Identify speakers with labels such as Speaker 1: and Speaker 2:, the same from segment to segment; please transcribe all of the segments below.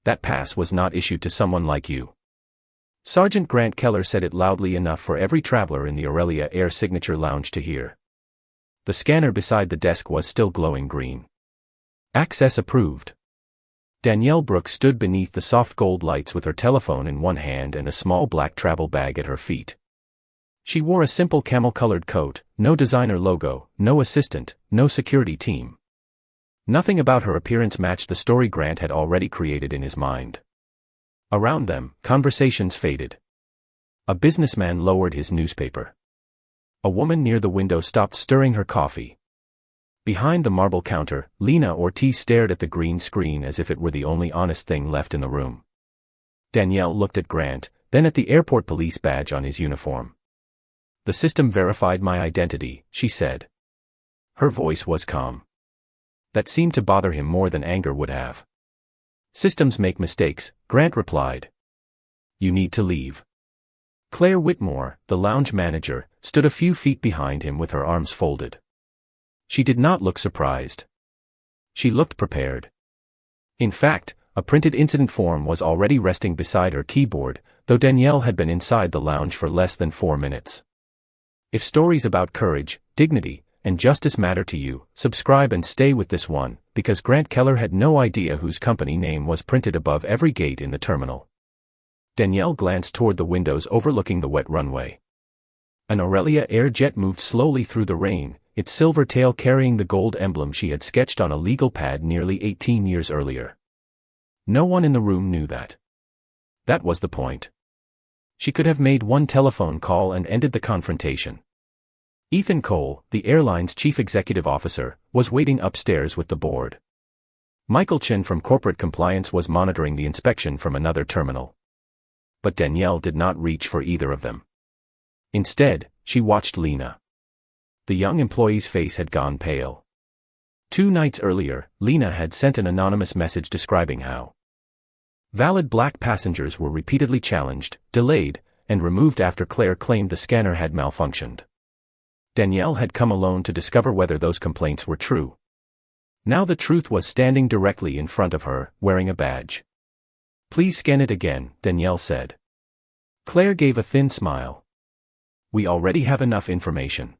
Speaker 1: That pass was not issued to someone like you. Sergeant Grant Keller said it loudly enough for every traveler in the Aurelia Air Signature Lounge to hear. The scanner beside the desk was still glowing green. Access approved. Danielle Brooks stood beneath the soft gold lights with her telephone in one hand and a small black travel bag at her feet. She wore a simple camel-colored coat, no designer logo, no assistant, no security team. Nothing about her appearance matched the story Grant had already created in his mind. Around them, conversations faded. A businessman lowered his newspaper. A woman near the window stopped stirring her coffee. Behind the marble counter, Lena Ortiz stared at the green screen as if it were the only honest thing left in the room. Danielle looked at Grant, then at the airport police badge on his uniform. "The system verified my identity," she said. Her voice was calm. That seemed to bother him more than anger would have. "Systems make mistakes," Grant replied. "You need to leave." Claire Whitmore, the lounge manager, stood a few feet behind him with her arms folded. She did not look surprised. She looked prepared. In fact, a printed incident form was already resting beside her keyboard, though Danielle had been inside the lounge for less than 4 minutes. If stories about courage, dignity, and justice matter to you, subscribe and stay with this one, because Grant Keller had no idea whose company name was printed above every gate in the terminal. Danielle glanced toward the windows overlooking the wet runway. An Aurelia Air jet moved slowly through the rain, its silver tail carrying the gold emblem she had sketched on a legal pad nearly 18 years earlier. No one in the room knew that. That was the point. She could have made one telephone call and ended the confrontation. Ethan Cole, the airline's chief executive officer, was waiting upstairs with the board. Michael Chin from corporate compliance was monitoring the inspection from another terminal. But Danielle did not reach for either of them. Instead, she watched Lena. The young employee's face had gone pale. 2 nights earlier, Lena had sent an anonymous message describing how valid black passengers were repeatedly challenged, delayed, and removed after Claire claimed the scanner had malfunctioned. Danielle had come alone to discover whether those complaints were true. Now the truth was standing directly in front of her, wearing a badge. "Please scan it again," Danielle said. Claire gave a thin smile. "We already have enough information."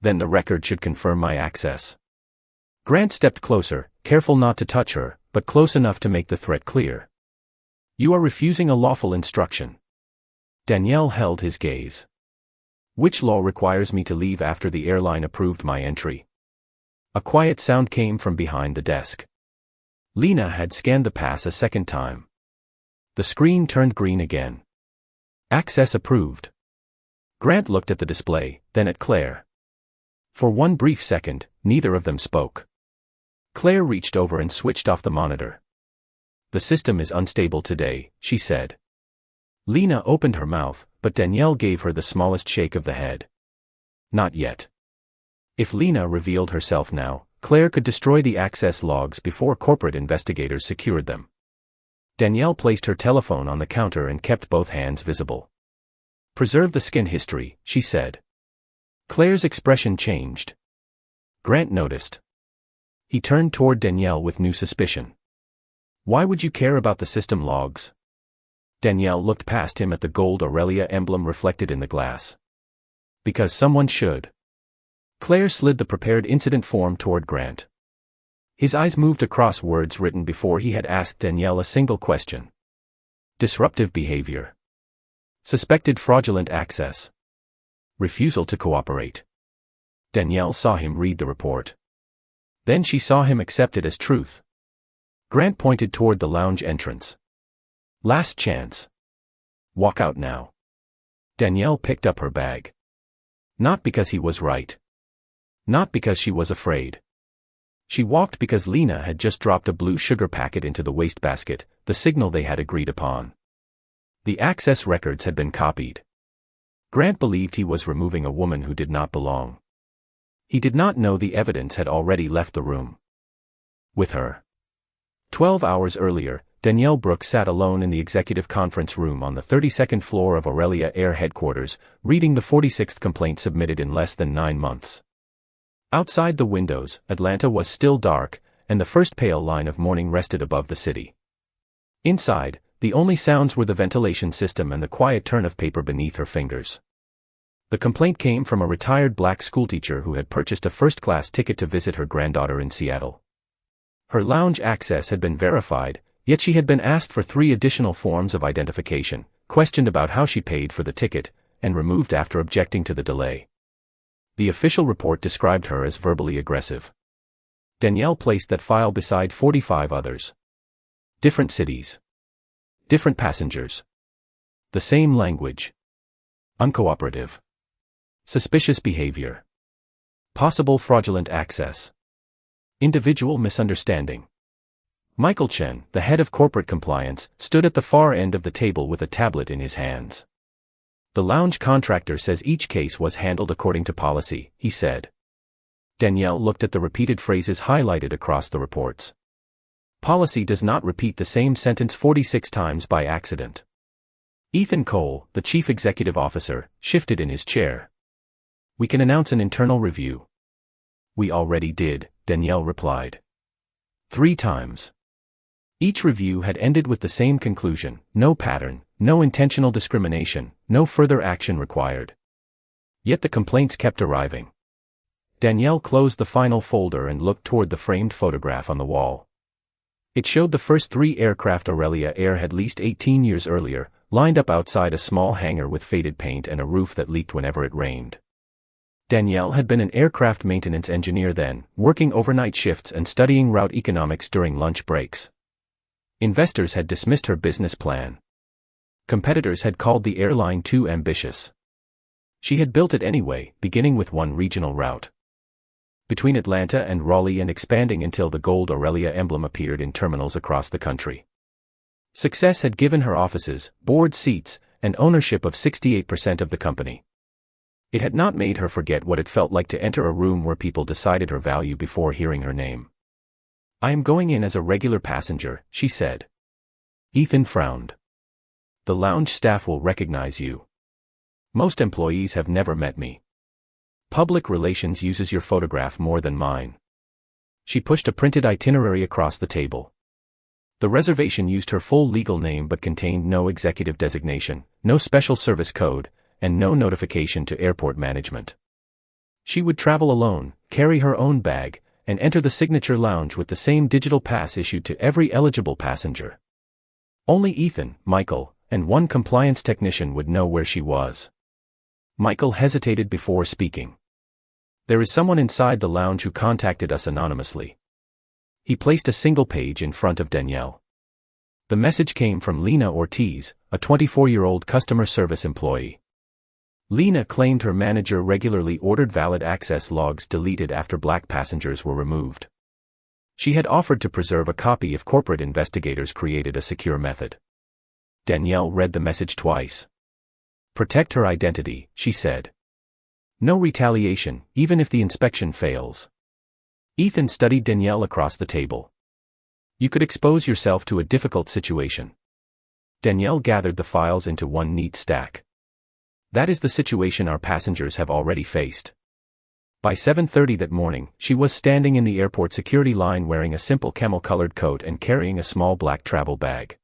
Speaker 1: "Then the record should confirm my access." Grant stepped closer, careful not to touch her, but close enough to make the threat clear. "You are refusing a lawful instruction." Danielle held his gaze. "Which law requires me to leave after the airline approved my entry?" A quiet sound came from behind the desk. Lena had scanned the pass a second time. The screen turned green again. "Access approved." Grant looked at the display, then at Claire. For one brief second, neither of them spoke. Claire reached over and switched off the monitor. "The system is unstable today," she said. Lena opened her mouth, but Danielle gave her the smallest shake of the head. "Not yet." If Lena revealed herself now, Claire could destroy the access logs before corporate investigators secured them. Danielle placed her telephone on the counter and kept both hands visible. "Preserve the skin history," she said. Claire's expression changed. Grant noticed. He turned toward Danielle with new suspicion. "Why would you care about the system logs?" Danielle looked past him at the gold Aurelia emblem reflected in the glass. "Because someone should." Claire slid the prepared incident form toward Grant. His eyes moved across words written before he had asked Danielle a single question. Disruptive behavior. Suspected fraudulent access. Refusal to cooperate. Danielle saw him read the report. Then she saw him accept it as truth. Grant pointed toward the lounge entrance. "Last chance. Walk out now." Danielle picked up her bag. Not because he was right. Not because she was afraid. She walked because Lena had just dropped a blue sugar packet into the wastebasket, the signal they had agreed upon. The access records had been copied. Grant believed he was removing a woman who did not belong. He did not know the evidence had already left the room with her. 12 hours earlier, Danielle Brooks sat alone in the executive conference room on the 32nd floor of Aurelia Air headquarters, reading the 46th complaint submitted in less than 9 months. Outside the windows, Atlanta was still dark, and the first pale line of morning rested above the city. Inside, the only sounds were the ventilation system and the quiet turn of paper beneath her fingers. The complaint came from a retired black schoolteacher who had purchased a first-class ticket to visit her granddaughter in Seattle. Her lounge access had been verified, yet she had been asked for 3 additional forms of identification, questioned about how she paid for the ticket, and removed after objecting to the delay. The official report described her as verbally aggressive. Danielle placed that file beside 45 others. Different cities. Different passengers. The same language. Uncooperative. Suspicious behavior. Possible fraudulent access. Individual misunderstanding. Michael Chen, the head of corporate compliance, stood at the far end of the table with a tablet in his hands. The lounge contractor says each case was handled according to policy, he said. Danielle looked at the repeated phrases highlighted across the reports. Policy does not repeat the same sentence 46 times by accident. Ethan Cole, the chief executive officer, shifted in his chair. We can announce an internal review. We already did, Danielle replied. 3 times. Each review had ended with the same conclusion: no pattern, no intentional discrimination, no further action required. Yet the complaints kept arriving. Danielle closed the final folder and looked toward the framed photograph on the wall. It showed the first 3 aircraft Aurelia Air had leased 18 years earlier, lined up outside a small hangar with faded paint and a roof that leaked whenever it rained. Danielle had been an aircraft maintenance engineer then, working overnight shifts and studying route economics during lunch breaks. Investors had dismissed her business plan. Competitors had called the airline too ambitious. She had built it anyway, beginning with one regional route between Atlanta and Raleigh and expanding until the gold Aurelia emblem appeared in terminals across the country. Success had given her offices, board seats, and ownership of 68% of the company. It had not made her forget what it felt like to enter a room where people decided her value before hearing her name. I am going in as a regular passenger, she said. Ethan frowned. The lounge staff will recognize you. Most employees have never met me. Public relations uses your photograph more than mine. She pushed a printed itinerary across the table. The reservation used her full legal name but contained no executive designation, no special service code, and no notification to airport management. She would travel alone, carry her own bag, and enter the signature lounge with the same digital pass issued to every eligible passenger. Only Ethan, Michael, and one compliance technician would know where she was. Michael hesitated before speaking. There is someone inside the lounge who contacted us anonymously. He placed a single page in front of Danielle. The message came from Lena Ortiz, a 24-year-old customer service employee. Lena claimed her manager regularly ordered valid access logs deleted after black passengers were removed. She had offered to preserve a copy if corporate investigators created a secure method. Danielle read the message twice. Protect her identity, she said. No retaliation, even if the inspection fails. Ethan studied Danielle across the table. You could expose yourself to a difficult situation. Danielle gathered the files into one neat stack. That is the situation our passengers have already faced. By 7:30 that morning, she was standing in the airport security line wearing a simple camel-colored coat and carrying a small black travel bag.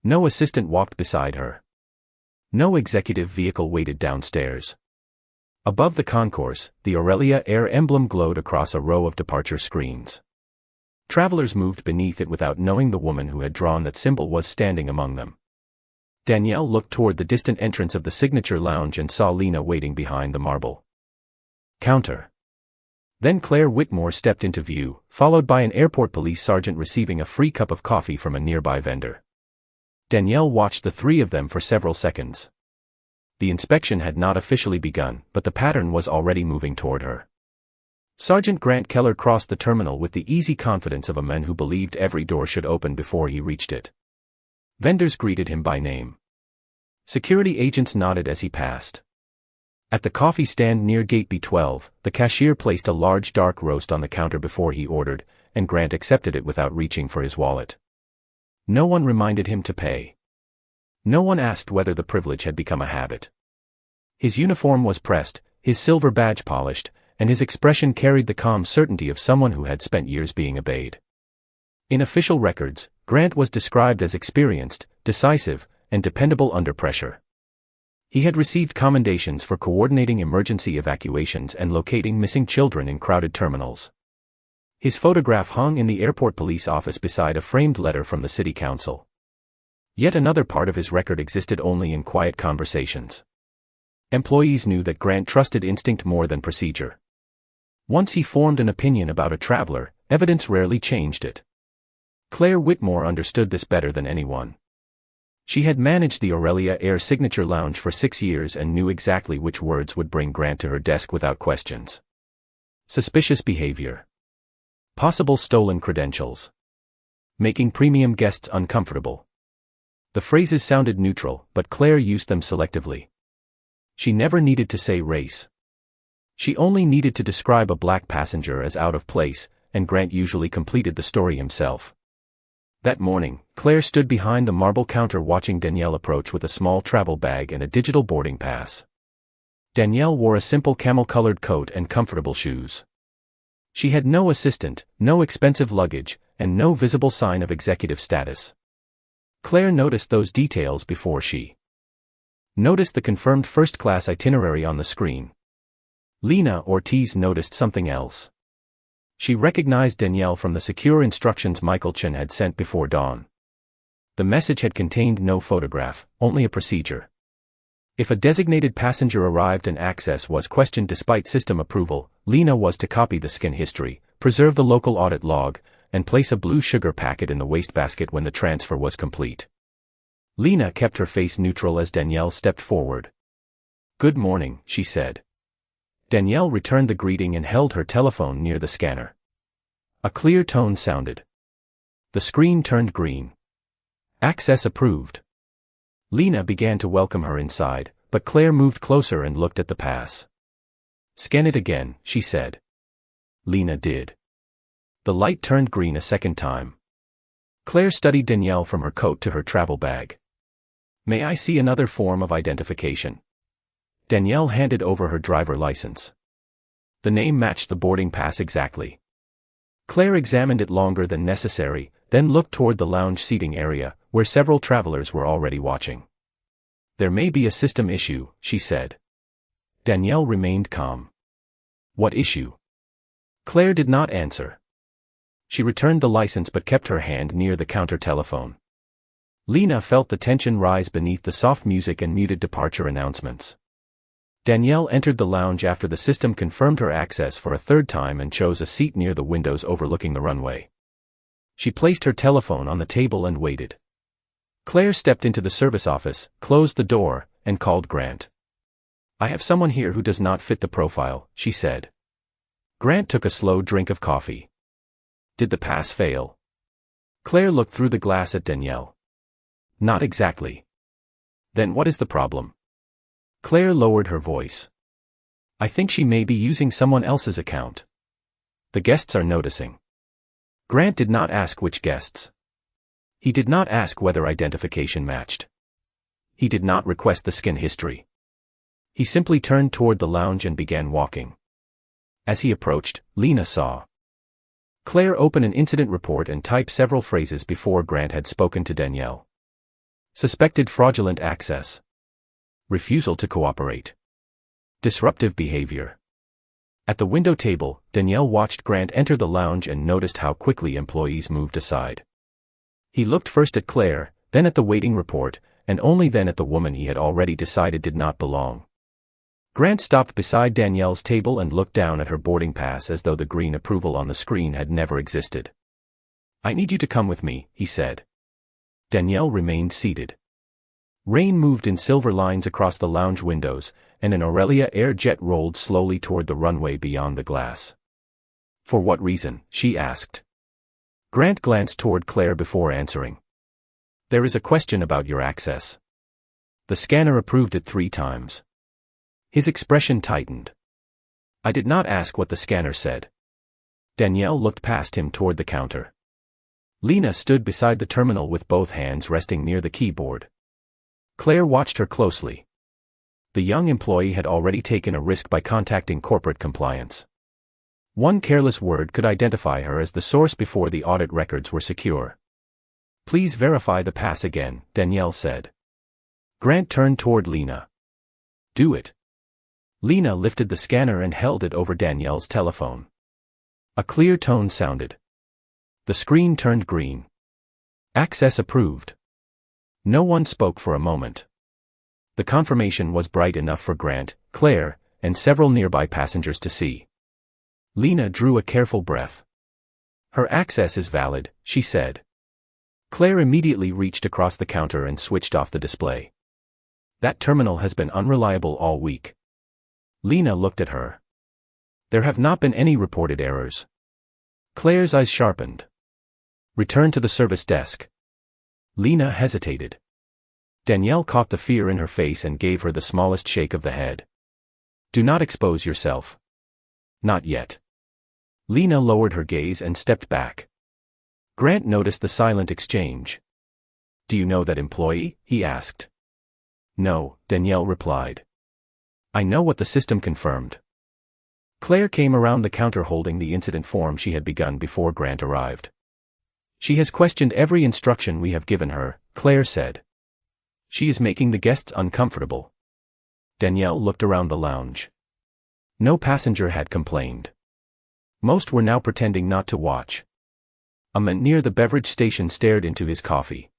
Speaker 1: No assistant walked beside her. No executive vehicle waited downstairs. Above the concourse, the Aurelia Air emblem glowed across a row of departure screens. Travelers moved beneath it without knowing the woman who had drawn that symbol was standing among them. Danielle looked toward the distant entrance of the signature lounge and saw Lena waiting behind the marble counter. Then Claire Whitmore stepped into view, followed by an airport police sergeant receiving a free cup of coffee from a nearby vendor. Danielle watched the 3 of them for several seconds. The inspection had not officially begun, but the pattern was already moving toward her. Sergeant Grant Keller crossed the terminal with the easy confidence of a man who believed every door should open before he reached it. Vendors greeted him by name. Security agents nodded as he passed. At the coffee stand near Gate B12, the cashier placed a large dark roast on the counter before he ordered, and Grant accepted it without reaching for his wallet. No one reminded him to pay. No one asked whether the privilege had become a habit. His uniform was pressed, his silver badge polished, and his expression carried the calm certainty of someone who had spent years being obeyed. In official records, Grant was described as experienced, decisive, and dependable under pressure. He had received commendations for coordinating emergency evacuations and locating missing children in crowded terminals. His photograph hung in the airport police office beside a framed letter from the city council. Yet another part of his record existed only in quiet conversations. Employees knew that Grant trusted instinct more than procedure. Once he formed an opinion about a traveler, evidence rarely changed it. Claire Whitmore understood this better than anyone. She had managed the Aurelia Air Signature Lounge for 6 years and knew exactly which words would bring Grant to her desk without questions. Suspicious behavior. Possible stolen credentials. Making premium guests uncomfortable. The phrases sounded neutral, but Claire used them selectively. She never needed to say race. She only needed to describe a black passenger as out of place, and Grant usually completed the story himself. That morning, Claire stood behind the marble counter watching Danielle approach with a small travel bag and a digital boarding pass. Danielle wore a simple camel-colored coat and comfortable shoes. She had no assistant, no expensive luggage, and no visible sign of executive status. Claire noticed those details before she noticed the confirmed first-class itinerary on the screen. Lena Ortiz noticed something else. She recognized Danielle from the secure instructions Michael Chen had sent before dawn. The message had contained no photograph, only a procedure. If a designated passenger arrived and access was questioned despite system approval, Lena was to copy the scan history, preserve the local audit log, and place a blue sugar packet in the wastebasket when the transfer was complete. Lena kept her face neutral as Danielle stepped forward. "Good morning," she said. Danielle returned the greeting and held her telephone near the scanner. A clear tone sounded. The screen turned green. Access approved. Lena began to welcome her inside, but Claire moved closer and looked at the pass. "Scan it again," she said. Lena did. The light turned green a second time. Claire studied Danielle from her coat to her travel bag. "May I see another form of identification?" Danielle handed over her driver license. The name matched the boarding pass exactly. Claire examined it longer than necessary, then looked toward the lounge seating area, where several travelers were already watching. "There may be a system issue," she said. Danielle remained calm. "What issue?" Claire did not answer. She returned the license but kept her hand near the counter telephone. Lena felt the tension rise beneath the soft music and muted departure announcements. Danielle entered the lounge after the system confirmed her access for a third time and chose a seat near the windows overlooking the runway. She placed her telephone on the table and waited. Claire stepped into the service office, closed the door, and called Grant. "I have someone here who does not fit the profile," she said. Grant took a slow drink of coffee. "Did the pass fail?" Claire looked through the glass at Danielle. "Not exactly." "Then what is the problem?" Claire lowered her voice. "I think she may be using someone else's account. The guests are noticing." Grant did not ask which guests. He did not ask whether identification matched. He did not request the scan history. He simply turned toward the lounge and began walking. As he approached, Lena saw Claire open an incident report and type several phrases before Grant had spoken to Danielle. Suspected fraudulent access. Refusal to cooperate. Disruptive behavior. At the window table, Danielle watched Grant enter the lounge and noticed how quickly employees moved aside. He looked first at Claire, then at the waiting report, and only then at the woman he had already decided did not belong. Grant stopped beside Danielle's table and looked down at her boarding pass as though the green approval on the screen had never existed. "I need you to come with me," he said. Danielle remained seated. Rain moved in silver lines across the lounge windows, and an Aurelia Air jet rolled slowly toward the runway beyond the glass. "For what reason?" she asked. Grant glanced toward Claire before answering. "There is a question about your access. The scanner approved it 3 times. His expression tightened. "I did not ask what the scanner said." Danielle looked past him toward the counter. Lena stood beside the terminal with both hands resting near the keyboard. Claire watched her closely. The young employee had already taken a risk by contacting corporate compliance. One careless word could identify her as the source before the audit records were secure. Please verify the pass again, Danielle said. Grant turned toward Lena. Do it. Lena lifted the scanner and held it over Danielle's telephone. A clear tone sounded. The screen turned green. Access approved. No one spoke for a moment. The confirmation was bright enough for Grant, Claire, and several nearby passengers to see. Lena drew a careful breath. Her access is valid, she said. Claire immediately reached across the counter and switched off the display. That terminal has been unreliable all week. Lena looked at her. There have not been any reported errors. Claire's eyes sharpened. Return to the service desk. Lena hesitated. Danielle caught the fear in her face and gave her the smallest shake of the head. Do not expose yourself. Not yet. Lena lowered her gaze and stepped back. Grant noticed the silent exchange. Do you know that employee? He asked. No, Danielle replied. I know what the system confirmed. Claire came around the counter holding the incident form she had begun before Grant arrived. She has questioned every instruction we have given her, Claire said. She is making the guests uncomfortable. Danielle looked around the lounge. No passenger had complained. Most were now pretending not to watch. A man near the beverage station stared into his coffee.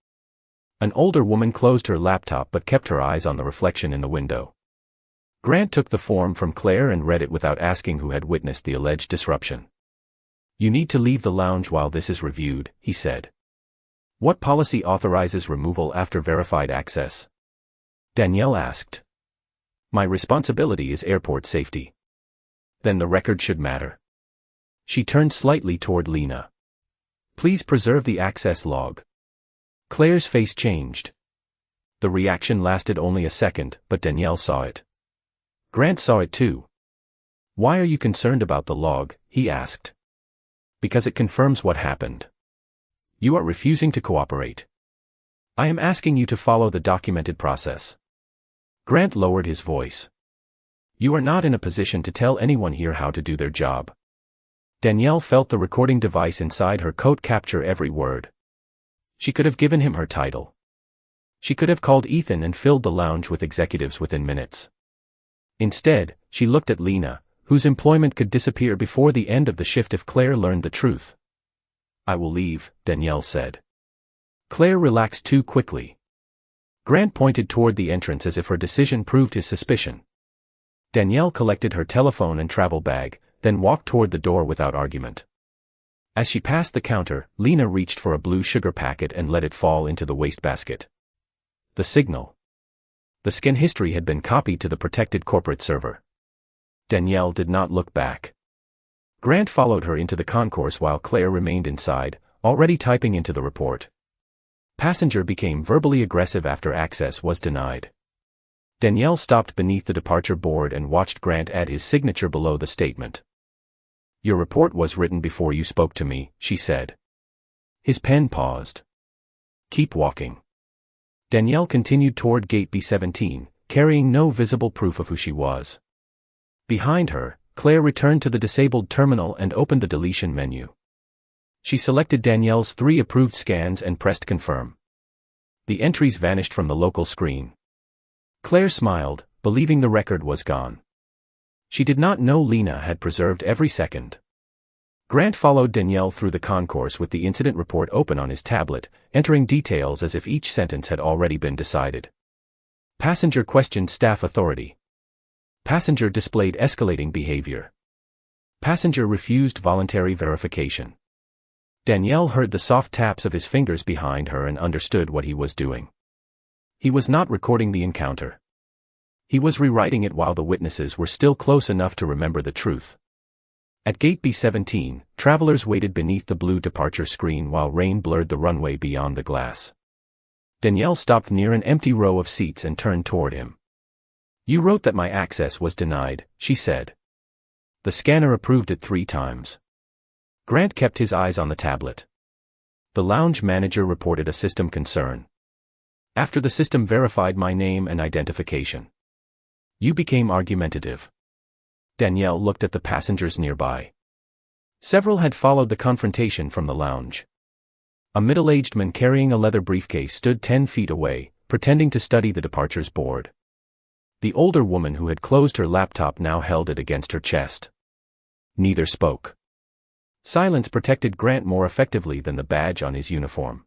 Speaker 1: An older woman closed her laptop but kept her eyes on the reflection in the window. Grant took the form from Claire and read it without asking who had witnessed the alleged disruption. You need to leave the lounge while this is reviewed, he said. What policy authorizes removal after verified access? Danielle asked. My responsibility is airport safety. Then the record should matter. She turned slightly toward Lena. Please preserve the access log. Claire's face changed. The reaction lasted only a second, but Danielle saw it. Grant saw it too. Why are you concerned about the log? He asked. Because it confirms what happened. You are refusing to cooperate. I am asking you to follow the documented process. Grant lowered his voice. You are not in a position to tell anyone here how to do their job. Danielle felt the recording device inside her coat capture every word. She could have given him her title. She could have called Ethan and filled the lounge with executives within minutes. Instead, she looked at Lena, whose employment could disappear before the end of the shift if Claire learned the truth. I will leave, Danielle said. Claire relaxed too quickly. Grant pointed toward the entrance as if her decision proved his suspicion. Danielle collected her telephone and travel bag, then walked toward the door without argument. As she passed the counter, Lena reached for a blue sugar packet and let it fall into the wastebasket. The signal. The scan history had been copied to the protected corporate server. Danielle did not look back. Grant followed her into the concourse while Claire remained inside, already typing into the report. Passenger became verbally aggressive after access was denied. Danielle stopped beneath the departure board and watched Grant add his signature below the statement. Your report was written before you spoke to me, she said. His pen paused. Keep walking. Danielle continued toward gate B17, carrying no visible proof of who she was. Behind her, Claire returned to the disabled terminal and opened the deletion menu. She selected Danielle's 3 approved scans and pressed confirm. The entries vanished from the local screen. Claire smiled, believing the record was gone. She did not know Lena had preserved every second. Grant followed Danielle through the concourse with the incident report open on his tablet, entering details as if each sentence had already been decided. Passenger questioned staff authority. Passenger displayed escalating behavior. Passenger refused voluntary verification. Danielle heard the soft taps of his fingers behind her and understood what he was doing. He was not recording the encounter. He was rewriting it while the witnesses were still close enough to remember the truth. At gate B17, travelers waited beneath the blue departure screen while rain blurred the runway beyond the glass. Danielle stopped near an empty row of seats and turned toward him. You wrote that my access was denied, she said. The scanner approved it 3 times. Grant kept his eyes on the tablet. The lounge manager reported a system concern. After the system verified my name and identification. You became argumentative. Danielle looked at the passengers nearby. Several had followed the confrontation from the lounge. A middle-aged man carrying a leather briefcase stood 10 feet away, pretending to study the departures board. The older woman who had closed her laptop now held it against her chest. Neither spoke. Silence protected Grant more effectively than the badge on his uniform.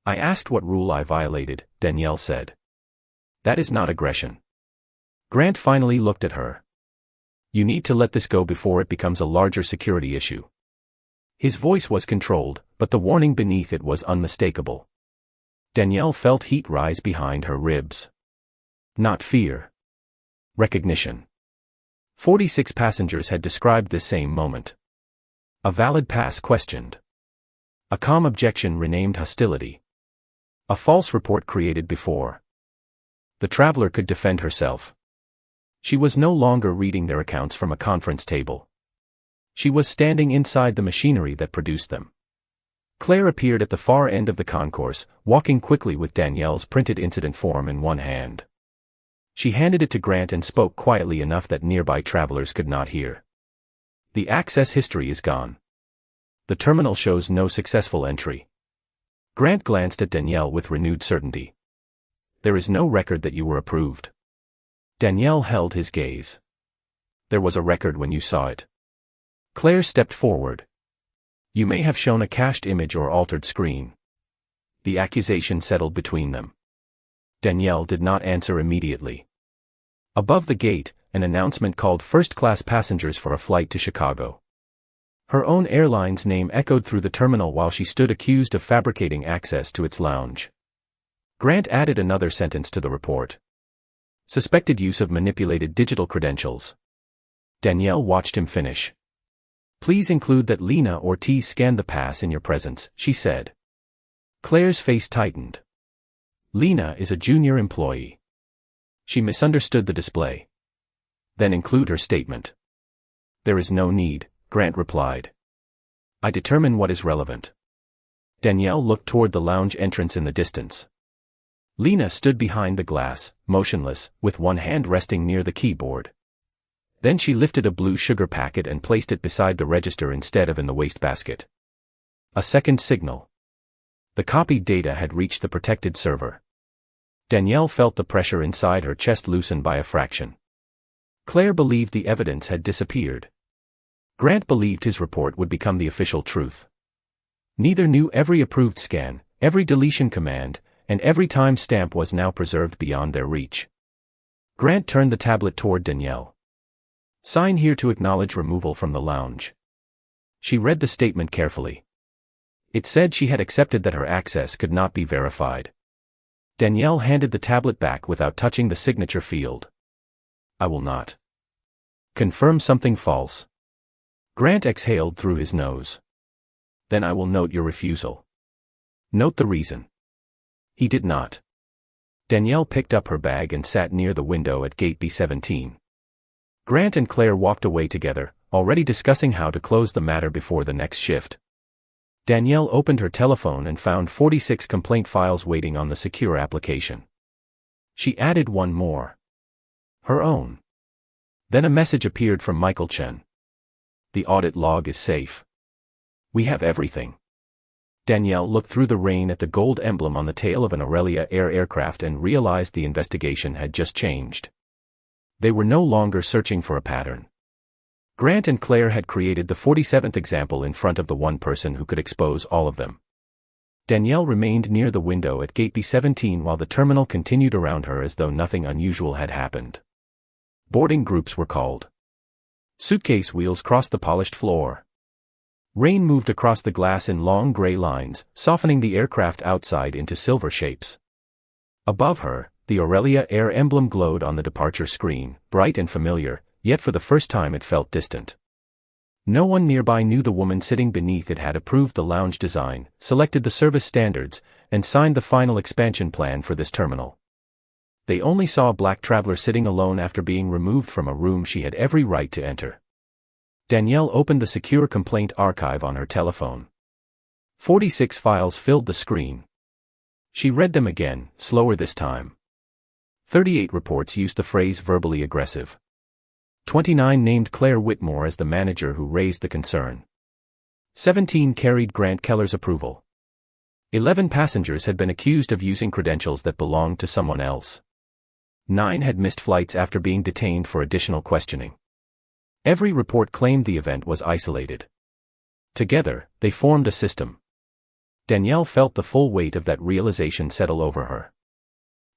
Speaker 1: "I asked what rule I violated," Danielle said. "That is not aggression." Grant finally looked at her. "You need to let this go before it becomes a larger security issue." His voice was controlled, but the warning beneath it was unmistakable. Danielle felt heat rise behind her ribs. Not fear. Recognition. 46 passengers had described this same moment. A valid pass questioned. A calm objection renamed hostility. A false report created before. The traveler could defend herself. She was no longer reading their accounts from a conference table. She was standing inside the machinery that produced them. Claire appeared at the far end of the concourse, walking quickly with Danielle's printed incident form in one hand. She handed it to Grant and spoke quietly enough that nearby travelers could not hear. "The access history is gone. The terminal shows no successful entry." Grant glanced at Danielle with renewed certainty. "There is no record that you were approved." Danielle held his gaze. "There was a record when you saw it." Claire stepped forward. "You may have shown a cached image or altered screen." The accusation settled between them. Danielle did not answer immediately. Above the gate, an announcement called first-class passengers for a flight to Chicago. Her own airline's name echoed through the terminal while she stood accused of fabricating access to its lounge. Grant added another sentence to the report. Suspected use of manipulated digital credentials. Danielle watched him finish. "Please include that Lena Ortiz scanned the pass in your presence," she said. Claire's face tightened. "Lena is a junior employee." She misunderstood the display. "Then include her statement." "There is no need," Grant replied. "I determine what is relevant." Danielle looked toward the lounge entrance in the distance. Lena stood behind the glass, motionless, with one hand resting near the keyboard. Then she lifted a blue sugar packet and placed it beside the register instead of in the wastebasket. A second signal. The copied data had reached the protected server. Danielle felt the pressure inside her chest loosen by a fraction. Claire believed the evidence had disappeared. Grant believed his report would become the official truth. Neither knew every approved scan, every deletion command, and every time stamp was now preserved beyond their reach. Grant turned the tablet toward Danielle. "Sign here to acknowledge removal from the lounge." She read the statement carefully. It said she had accepted that her access could not be verified. Danielle handed the tablet back without touching the signature field. "I will not confirm something false." Grant exhaled through his nose. "Then I will note your refusal." "Note the reason." He did not. Danielle picked up her bag and sat near the window at gate B17. Grant and Claire walked away together, already discussing how to close the matter before the next shift. Danielle opened her telephone and found 46 complaint files waiting on the secure application. She added one more. Her own. Then a message appeared from Michael Chen. "The audit log is safe. We have everything." Danielle looked through the rain at the gold emblem on the tail of an Aurelia Air aircraft and realized the investigation had just changed. They were no longer searching for a pattern. Grant and Claire had created the 47th example in front of the one person who could expose all of them. Danielle remained near the window at gate B17 while the terminal continued around her as though nothing unusual had happened. Boarding groups were called. Suitcase wheels crossed the polished floor. Rain moved across the glass in long gray lines, softening the aircraft outside into silver shapes. Above her, the Aurelia Air emblem glowed on the departure screen, bright and familiar, yet for the first time it felt distant. No one nearby knew the woman sitting beneath it had approved the lounge design, selected the service standards, and signed the final expansion plan for this terminal. They only saw a black traveler sitting alone after being removed from a room she had every right to enter. Danielle opened the secure complaint archive on her telephone. 46 files filled the screen. She read them again, slower this time. 38 reports used the phrase verbally aggressive. 29 named Claire Whitmore as the manager who raised the concern. 17 carried Grant Keller's approval. 11 passengers had been accused of using credentials that belonged to someone else. 9 had missed flights after being detained for additional questioning. Every report claimed the event was isolated. Together, they formed a system. Danielle felt the full weight of that realization settle over her.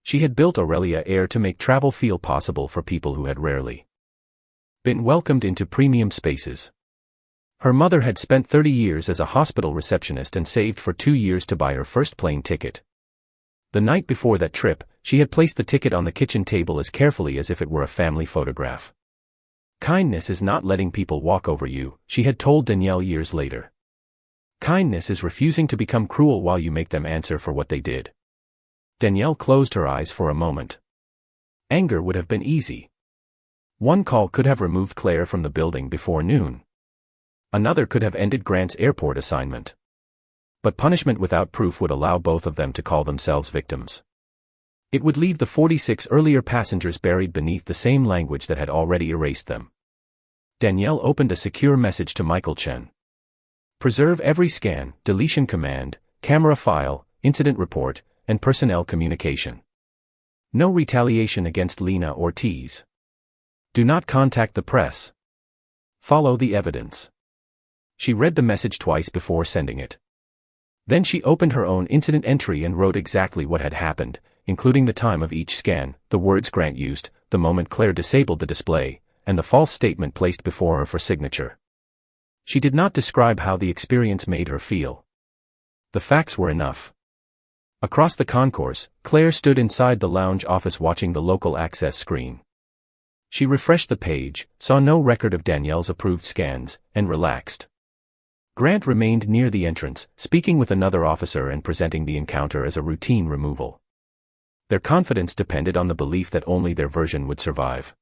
Speaker 1: She had built Aurelia Air to make travel feel possible for people who had rarely been welcomed into premium spaces. Her mother had spent 30 years as a hospital receptionist and saved for 2 years to buy her first plane ticket. The night before that trip, she had placed the ticket on the kitchen table as carefully as if it were a family photograph. Kindness is not letting people walk over you, she had told Danielle years later. Kindness is refusing to become cruel while you make them answer for what they did. Danielle closed her eyes for a moment. Anger would have been easy. One call could have removed Claire from the building before noon. Another could have ended Grant's airport assignment. But punishment without proof would allow both of them to call themselves victims. It would leave the 46 earlier passengers buried beneath the same language that had already erased them. Danielle opened a secure message to Michael Chen. Preserve every scan, deletion command, camera file, incident report, and personnel communication. No retaliation against Lena Ortiz. Do not contact the press. Follow the evidence. She read the message twice before sending it. Then she opened her own incident entry and wrote exactly what had happened, including the time of each scan, the words Grant used, the moment Claire disabled the display, and the false statement placed before her for signature. She did not describe how the experience made her feel. The facts were enough. Across the concourse, Claire stood inside the lounge office watching the local access screen. She refreshed the page, saw no record of Danielle's approved scans, and relaxed. Grant remained near the entrance, speaking with another officer and presenting the encounter as a routine removal. Their confidence depended on the belief that only their version would survive.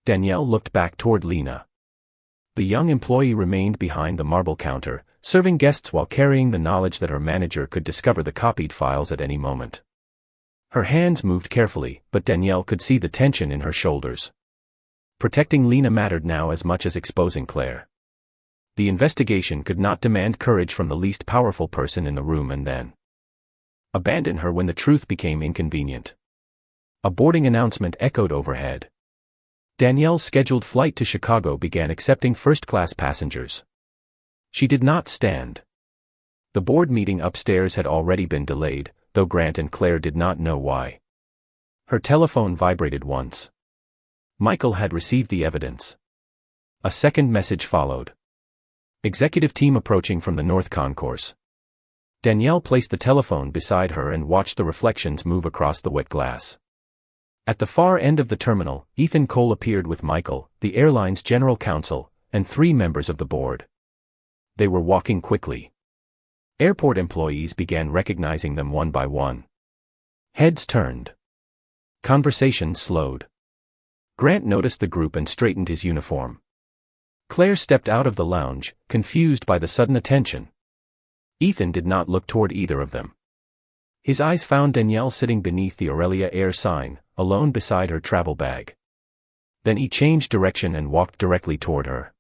Speaker 1: Danielle looked back toward Lena. The young employee remained behind the marble counter, serving guests while carrying the knowledge that her manager could discover the copied files at any moment. Her hands moved carefully, but Danielle could see the tension in her shoulders. Protecting Lena mattered now as much as exposing Claire. The investigation could not demand courage from the least powerful person in the room and then abandon her when the truth became inconvenient. A boarding announcement echoed overhead. Danielle's scheduled flight to Chicago began accepting first-class passengers. She did not stand. The board meeting upstairs had already been delayed, though Grant and Claire did not know why. Her telephone vibrated once. Michael had received the evidence. A second message followed. Executive team approaching from the North Concourse. Danielle placed the telephone beside her and watched the reflections move across the wet glass. At the far end of the terminal, Ethan Cole appeared with Michael, the airline's general counsel, and 3 members of the board. They were walking quickly. Airport employees began recognizing them one by one. Heads turned. Conversations slowed. Grant noticed the group and straightened his uniform. Claire stepped out of the lounge, confused by the sudden attention. Ethan did not look toward either of them. His eyes found Danielle sitting beneath the Aurelia Air sign, alone beside her travel bag. Then he changed direction and walked directly toward her.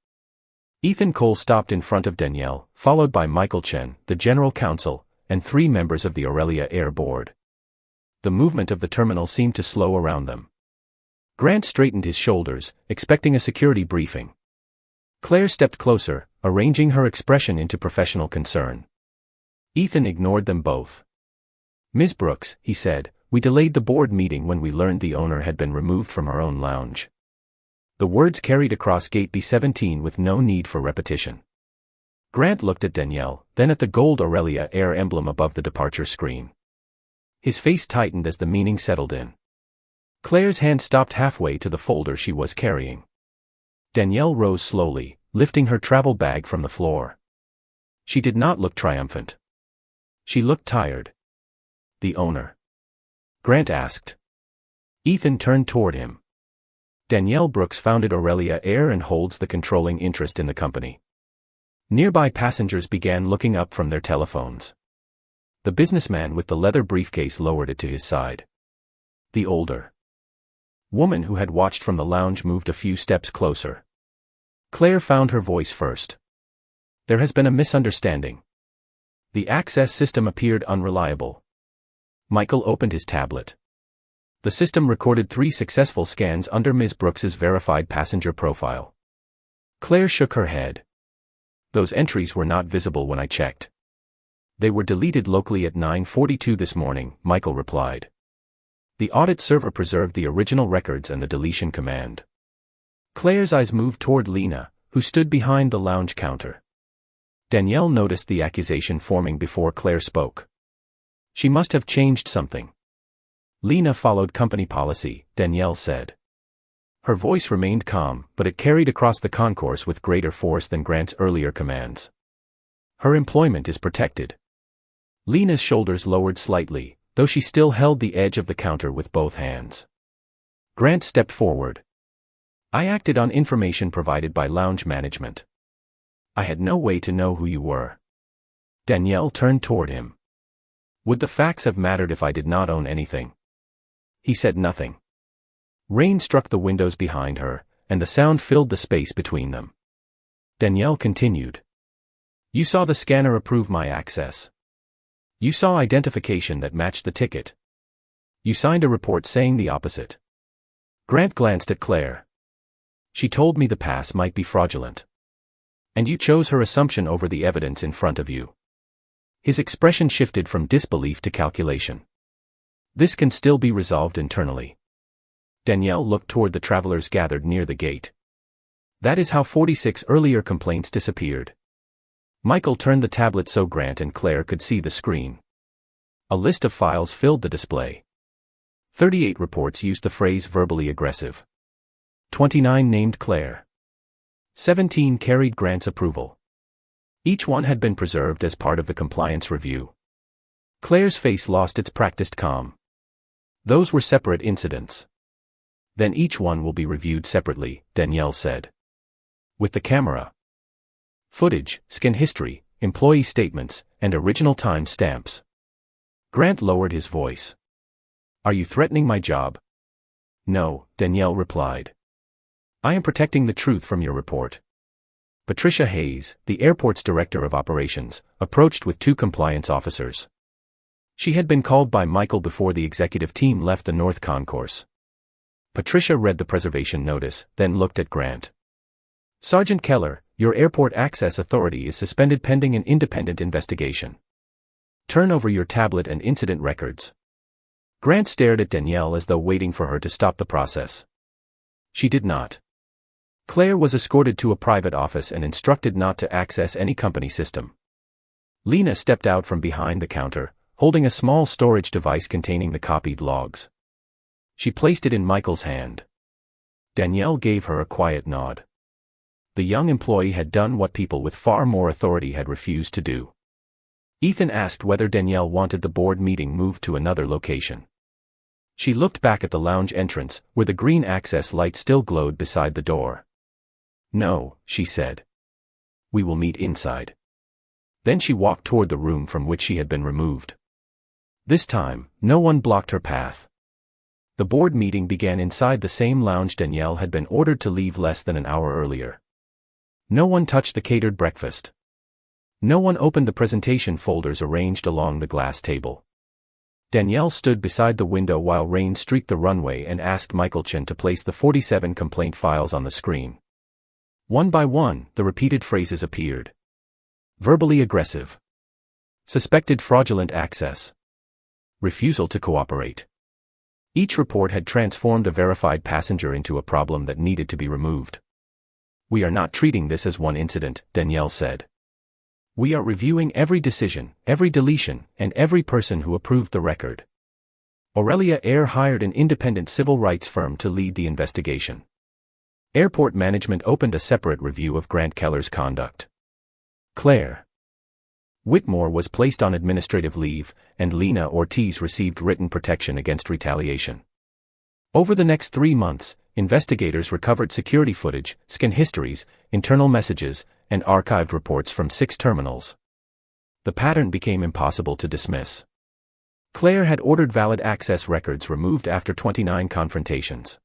Speaker 1: Ethan Cole stopped in front of Danielle, followed by Michael Chen, the general counsel, and 3 members of the Aurelia Air board. The movement of the terminal seemed to slow around them. Grant straightened his shoulders, expecting a security briefing. Claire stepped closer, arranging her expression into professional concern. Ethan ignored them both. "Ms. Brooks," he said, "we delayed the board meeting when we learned the owner had been removed from her own lounge." The words carried across gate B17 with no need for repetition. Grant looked at Danielle, then at the gold Aurelia Air emblem above the departure screen. His face tightened as the meaning settled in. Claire's hand stopped halfway to the folder she was carrying. Danielle rose slowly, lifting her travel bag from the floor. She did not look triumphant. She looked tired. "The owner?" Grant asked. Ethan turned toward him. "Danielle Brooks founded Aurelia Air and holds the controlling interest in the company." Nearby passengers began looking up from their telephones. The businessman with the leather briefcase lowered it to his side. The older woman who had watched from the lounge moved a few steps closer. Claire found her voice first. "There has been a misunderstanding." The access system appeared unreliable. Michael opened his tablet. The system recorded 3 successful scans under Ms. Brooks's verified passenger profile. Claire shook her head. Those entries were not visible when I checked. They were deleted locally at 9:42 this morning, Michael replied. The audit server preserved the original records and the deletion command. Claire's eyes moved toward Lena, who stood behind the lounge counter. Danielle noticed the accusation forming before Claire spoke. She must have changed something. Lena followed company policy, Danielle said. Her voice remained calm, but it carried across the concourse with greater force than Grant's earlier commands. Her employment is protected. Lena's shoulders lowered slightly, though she still held the edge of the counter with both hands. Grant stepped forward. I acted on information provided by lounge management. I had no way to know who you were. Danielle turned toward him. Would the facts have mattered if I did not own anything? He said nothing. Rain struck the windows behind her, and the sound filled the space between them. Danielle continued. You saw the scanner approve my access. You saw identification that matched the ticket. You signed a report saying the opposite. Grant glanced at Claire. She told me the pass might be fraudulent. And you chose her assumption over the evidence in front of you. His expression shifted from disbelief to calculation. This can still be resolved internally. Danielle looked toward the travelers gathered near the gate. That is how 46 earlier complaints disappeared. Michael turned the tablet so Grant and Claire could see the screen. A list of files filled the display. 38 reports used the phrase verbally aggressive. 29 named Claire. 17 carried Grant's approval. Each one had been preserved as part of the compliance review. Claire's face lost its practiced calm. Those were separate incidents. Then each one will be reviewed separately, Danielle said. With the camera footage, scan history, employee statements, and original time stamps. Grant lowered his voice. Are you threatening my job? No, Danielle replied. I am protecting the truth from your report. Patricia Hayes, the airport's director of operations, approached with 2 compliance officers. She had been called by Michael before the executive team left the North Concourse. Patricia read the preservation notice, then looked at Grant. Sergeant Keller, your airport access authority is suspended pending an independent investigation. Turn over your tablet and incident records. Grant stared at Danielle as though waiting for her to stop the process. She did not. Claire was escorted to a private office and instructed not to access any company system. Lena stepped out from behind the counter, holding a small storage device containing the copied logs. She placed it in Michael's hand. Danielle gave her a quiet nod. The young employee had done what people with far more authority had refused to do. Ethan asked whether Danielle wanted the board meeting moved to another location. She looked back at the lounge entrance, where the green access light still glowed beside the door. No, she said. We will meet inside. Then she walked toward the room from which she had been removed. This time, no one blocked her path. The board meeting began inside the same lounge Danielle had been ordered to leave less than an hour earlier. No one touched the catered breakfast. No one opened the presentation folders arranged along the glass table. Danielle stood beside the window while rain streaked the runway and asked Michael Chen to place the 47 complaint files on the screen. One by one, the repeated phrases appeared. Verbally aggressive. Suspected fraudulent access. Refusal to cooperate. Each report had transformed a verified passenger into a problem that needed to be removed. We are not treating this as one incident, Danielle said. We are reviewing every decision, every deletion, and every person who approved the record. Aurelia Air hired an independent civil rights firm to lead the investigation. Airport management opened a separate review of Grant Keller's conduct. Claire Whitmore was placed on administrative leave, and Lena Ortiz received written protection against retaliation. Over the next 3 months, investigators recovered security footage, scan histories, internal messages, and archived reports from 6 terminals. The pattern became impossible to dismiss. Claire had ordered valid access records removed after 29 confrontations.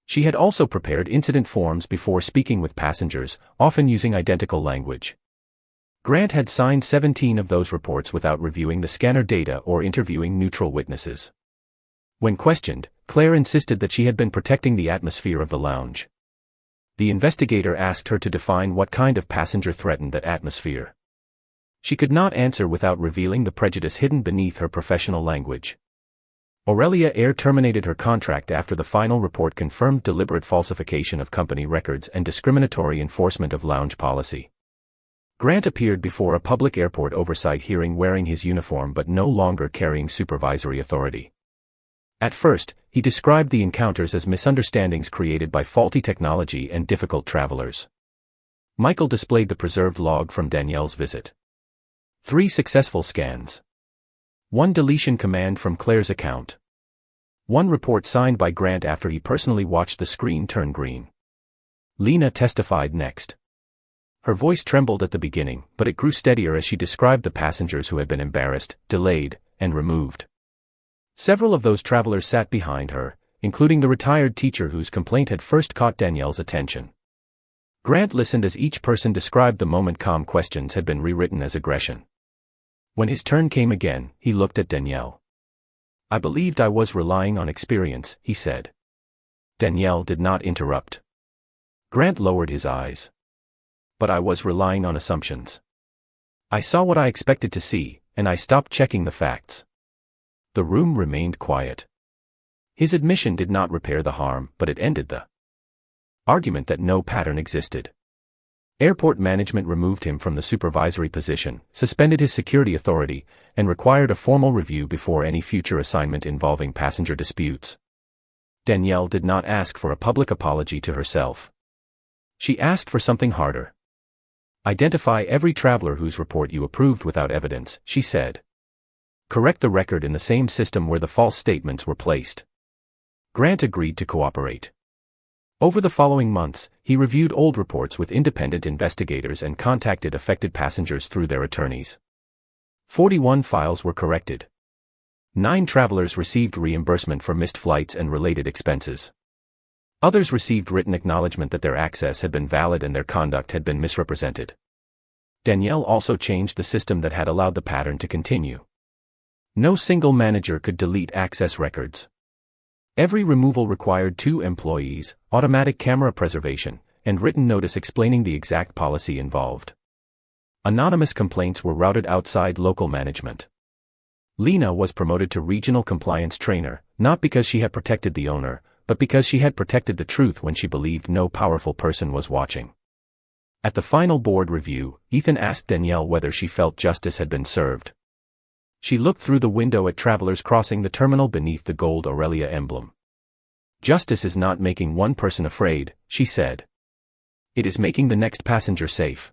Speaker 1: She had also prepared incident forms before speaking with passengers, often using identical language. Grant had signed 17 of those reports without reviewing the scanner data or interviewing neutral witnesses. When questioned, Claire insisted that she had been protecting the atmosphere of the lounge. The investigator asked her to define what kind of passenger threatened that atmosphere. She could not answer without revealing the prejudice hidden beneath her professional language. Aurelia Air terminated her contract after the final report confirmed deliberate falsification of company records and discriminatory enforcement of lounge policy. Grant appeared before a public airport oversight hearing wearing his uniform but no longer carrying supervisory authority. At first, he described the encounters as misunderstandings created by faulty technology and difficult travelers. Michael displayed the preserved log from Danielle's visit. 3 successful scans. 1 deletion command from Claire's account. 1 report signed by Grant after he personally watched the screen turn green. Lena testified next. Her voice trembled at the beginning, but it grew steadier as she described the passengers who had been embarrassed, delayed, and removed. Several of those travelers sat behind her, including the retired teacher whose complaint had first caught Danielle's attention. Grant listened as each person described the moment. Calm questions had been rewritten as aggression. When his turn came again, he looked at Danielle. "I believed I was relying on experience," he said. Danielle did not interrupt. Grant lowered his eyes. "But I was relying on assumptions. I saw what I expected to see, and I stopped checking the facts." The room remained quiet. His admission did not repair the harm, but it ended the argument that no pattern existed. Airport management removed him from the supervisory position, suspended his security authority, and required a formal review before any future assignment involving passenger disputes. Danielle did not ask for a public apology to herself. She asked for something harder. "Identify every traveler whose report you approved without evidence," she said. "Correct the record in the same system where the false statements were placed." Grant agreed to cooperate. Over the following months, he reviewed old reports with independent investigators and contacted affected passengers through their attorneys. 41 files were corrected. 9 travelers received reimbursement for missed flights and related expenses. Others received written acknowledgement that their access had been valid and their conduct had been misrepresented. Danielle also changed the system that had allowed the pattern to continue. No single manager could delete access records. Every removal required 2 employees, automatic camera preservation, and written notice explaining the exact policy involved. Anonymous complaints were routed outside local management. Lena was promoted to regional compliance trainer, not because she had protected the owner, but because she had protected the truth when she believed no powerful person was watching. At the final board review, Ethan asked Danielle whether she felt justice had been served. She looked through the window at travelers crossing the terminal beneath the gold Aurelia emblem. "Justice is not making one person afraid," she said. "It is making the next passenger safe."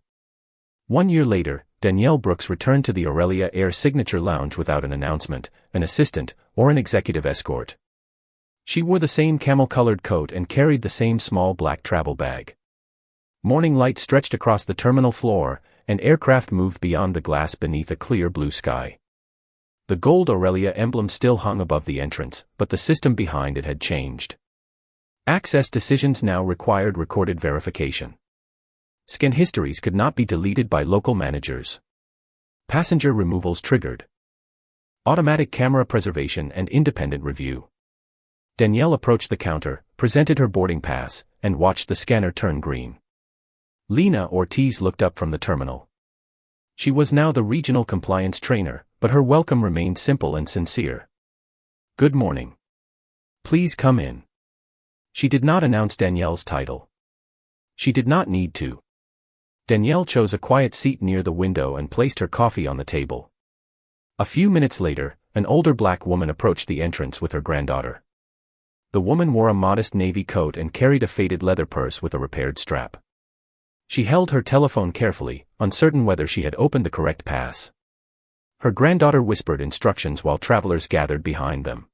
Speaker 1: 1 year later, Danielle Brooks returned to the Aurelia Air Signature Lounge without an announcement, an assistant, or an executive escort. She wore the same camel-colored coat and carried the same small black travel bag. Morning light stretched across the terminal floor, and aircraft moved beyond the glass beneath a clear blue sky. The gold Aurelia emblem still hung above the entrance, but the system behind it had changed. Access decisions now required recorded verification. Scan histories could not be deleted by local managers. Passenger removals triggered. Automatic camera preservation and independent review. Danielle approached the counter, presented her boarding pass, and watched the scanner turn green. Lena Ortiz looked up from the terminal. She was now the regional compliance trainer, but her welcome remained simple and sincere. "Good morning. Please come in." She did not announce Danielle's title. She did not need to. Danielle chose a quiet seat near the window and placed her coffee on the table. A few minutes later, an older black woman approached the entrance with her granddaughter. The woman wore a modest navy coat and carried a faded leather purse with a repaired strap. She held her telephone carefully, uncertain whether she had opened the correct pass. Her granddaughter whispered instructions while travelers gathered behind them.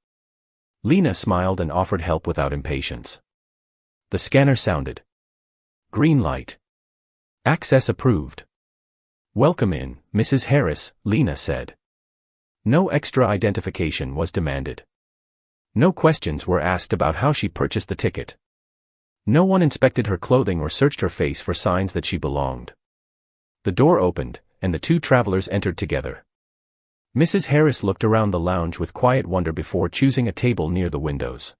Speaker 1: Lena smiled and offered help without impatience. The scanner sounded. Green light. Access approved. "Welcome in, Mrs. Harris," Lena said. No extra identification was demanded. No questions were asked about how she purchased the ticket. No one inspected her clothing or searched her face for signs that she belonged. The door opened, and the two travelers entered together. Mrs. Harris looked around the lounge with quiet wonder before choosing a table near the windows.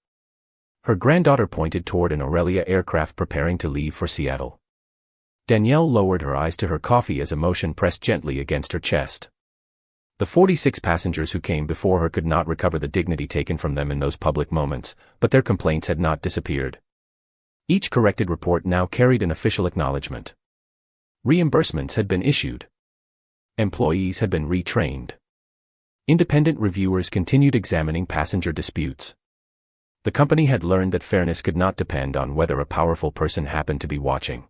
Speaker 1: Her granddaughter pointed toward an Aurelia aircraft preparing to leave for Seattle. Danielle lowered her eyes to her coffee as emotion pressed gently against her chest. The 46 passengers who came before her could not recover the dignity taken from them in those public moments, but their complaints had not disappeared. Each corrected report now carried an official acknowledgement. Reimbursements had been issued. Employees had been retrained. Independent reviewers continued examining passenger disputes. The company had learned that fairness could not depend on whether a powerful person happened to be watching.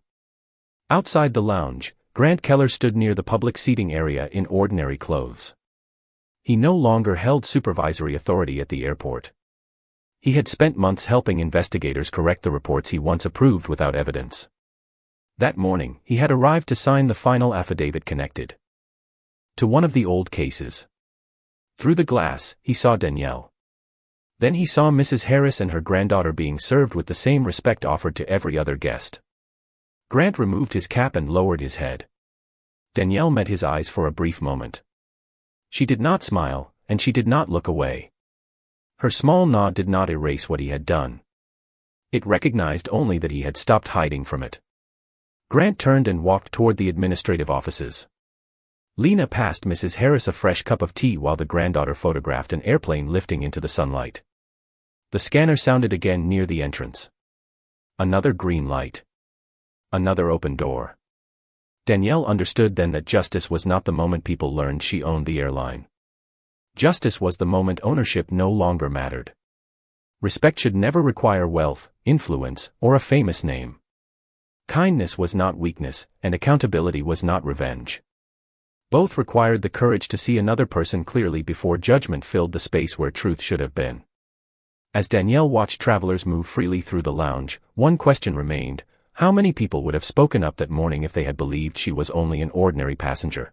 Speaker 1: Outside the lounge, Grant Keller stood near the public seating area in ordinary clothes. He no longer held supervisory authority at the airport. He had spent months helping investigators correct the reports he once approved without evidence. That morning, he had arrived to sign the final affidavit connected to one of the old cases. Through the glass, he saw Danielle. Then he saw Mrs. Harris and her granddaughter being served with the same respect offered to every other guest. Grant removed his cap and lowered his head. Danielle met his eyes for a brief moment. She did not smile, and she did not look away. Her small nod did not erase what he had done. It recognized only that he had stopped hiding from it. Grant turned and walked toward the administrative offices. Lena passed Mrs. Harris a fresh cup of tea while the granddaughter photographed an airplane lifting into the sunlight. The scanner sounded again near the entrance. Another green light. Another open door. Danielle understood then that justice was not the moment people learned she owned the airline. Justice was the moment ownership no longer mattered. Respect should never require wealth, influence, or a famous name. Kindness was not weakness, and accountability was not revenge. Both required the courage to see another person clearly before judgment filled the space where truth should have been. As Danielle watched travelers move freely through the lounge, one question remained: how many people would have spoken up that morning if they had believed she was only an ordinary passenger?